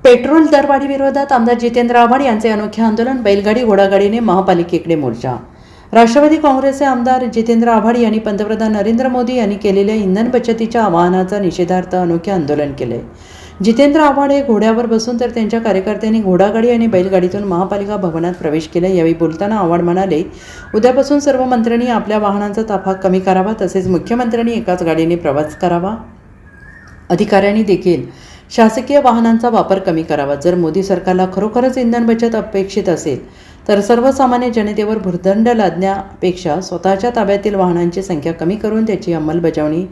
Petrol दरवाढी विरोधात आमदार जितेंद्र आव्हाड यांचे अनोखे आंदोलन, बैलगाडी घोडागाडीने महापालिकेकडे मोर्चा। राष्ट्रवादी काँग्रेसचे आमदार जितेंद्र आव्हाड यांनी पंतप्रधान नरेंद्र मोदी यांनी केलेल्या इंधन बचतीच्या आवाहनाचा निषेधार्थ अनोखे आंदोलन केले। जितेंद्र आव्हाड हे घोड्यावर बसून तर त्यांच्या कार्यकर्त्यांनी घोडागाडी आणि बैलगाडीतून महापालिका भवनात प्रवेश केला। यावेळी बोलताना आव्हाड म्हणाले, उद्यापासून सर्व मंत्र्यांनी आपल्या वाहनांचा ताफा कमी करावा, तसेच मुख्यमंत्र्यांनी एकाच गाडीने प्रवास करावा। अधिकाऱ्यांनी देखील शासकीय वाहनांचा वापर कमी करावा। जर मोदी सरकारला खरोखरच इंधन बचत अपेक्षित असेल तर सर्वसामान्य जनतेवर भुर्दंड लादण्यापेक्षा स्वतःच्या ताब्यातील वाहनांची संख्या कमी करून त्याची अंमलबजावणी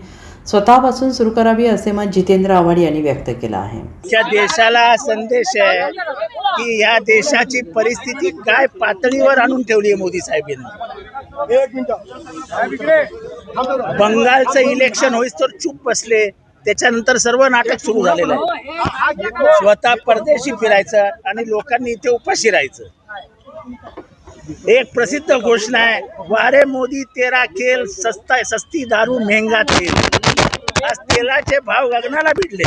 स्वतःपासून सुरू करावी, असे मत जितेंद्र आव्हाड यांनी व्यक्त केलं आहे। या देशाला संदेश आहे की या देशाची परिस्थिती काय पातळीवर आणून ठेवली आहे मोदी साहेबांनी। बंगालचं इलेक्शन होईस तर चूप बसले, त्याच्यानंतर सर्व नाटक सुरू झालेलं आहे। स्वतः परदेशी फिरायचं आणि लोकांनी इथे उपाशी राहायचं। एक प्रसिद्ध घोषणा आहे, वारे मोदी तेरा खेल, सस्ती दारू महंगा तेल। आज तेलाचे भाव गगनाला भिडले,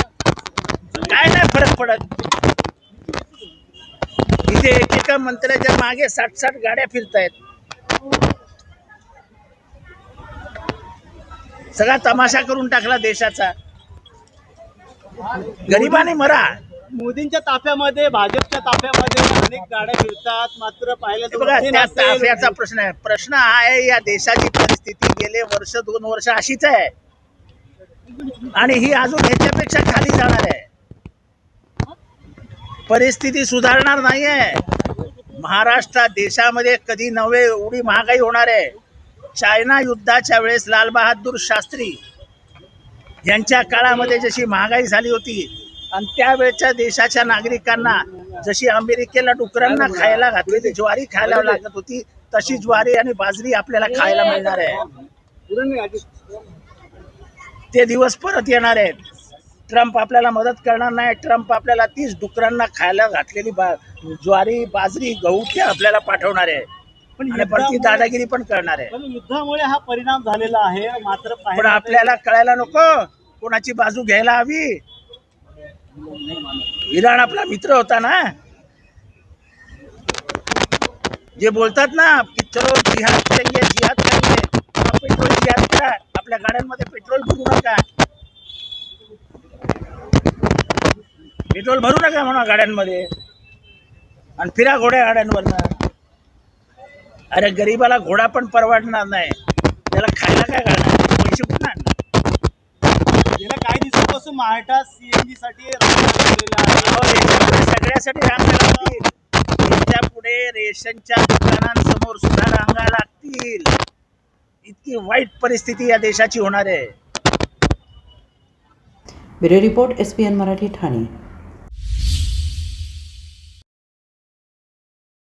काय नाही फरक पडत। इथे एकेका मंत्र्याच्या मागे 60 गाड्या फिरतायत। सगळा तमाशा करून टाकला देशाचा। गरिबाने मरा। मोदींच्या ताफ्यामध्ये, भाजपच्या ताफ्यामध्ये अनेक गाड्या फिरतात, मात्र पाहिलं ताफ्याचा प्रश्न आहे। प्रश्न हा आहे, या देशाची परिस्थिती गेले वर्ष 2 वर्ष अशीच आहे आणि ही अजून ह्याच्यापेक्षा खाली जाणार आहे। परिस्थिती सुधारणार नाहीये। महाराष्ट्र देशामध्ये कधी नव्हे एवढी महागाई होणार आहे। चायना युद्धाच्या वेळेस लाल बहादूर शास्त्री यांच्या काळामध्ये जशी महागाई झाली होती आणि त्यावेळच्या देशाच्या नागरिकांना जशी अमेरिकेला डुकरांना खायला घातलेली ज्वारी खायला लागत होती, तशी ज्वारी आणि बाजरी आपल्याला खायला मिळणार आहे। ते दिवस परत येणार आहेत। ट्रम्प आपल्याला मदत करणार नाही। ट्रम्प आपल्याला 30 डुकरांना खायला घातलेली ज्वारी, बाजरी, गहू ते आपल्याला पाठवणार आहे आणि परती दादागिरी पण करणार आहे। युद्धामुळे हा परिणाम झालेला आहे, मात्र पण आपल्याला कळायला नको कोणाची बाजू घ्यायला हवी। इराण आपला मित्र होता ना। जे बोलतात ना की चलो जिहाद करेंगे, जिहाद करेंगे, पेट्रोल जिहाद करा, आपल्या गाड्यांमध्ये पेट्रोल भरू नका, पेट्रोल भरू नका म्हणा गाड्यांमध्ये आणि फिरा घोड्या गाड्यांवरनं। अरे गरीबाला घोडा पण परवडणार नाही, त्याला खायला काय घालणार, पैसे कुठून आणणार? गेल्या काही दिवसापासून महाराष्ट्रात सीएनजी साठी सगळ्यासाठी रांगा लागतील। त्याच्या पुढे रेशनच्या दुकानांसमोर सुद्धा रांगा लागतील। इतकी वाईट परिस्थिती या देशाची होणार आहे। Bureau report, SPN Marathi, Thane.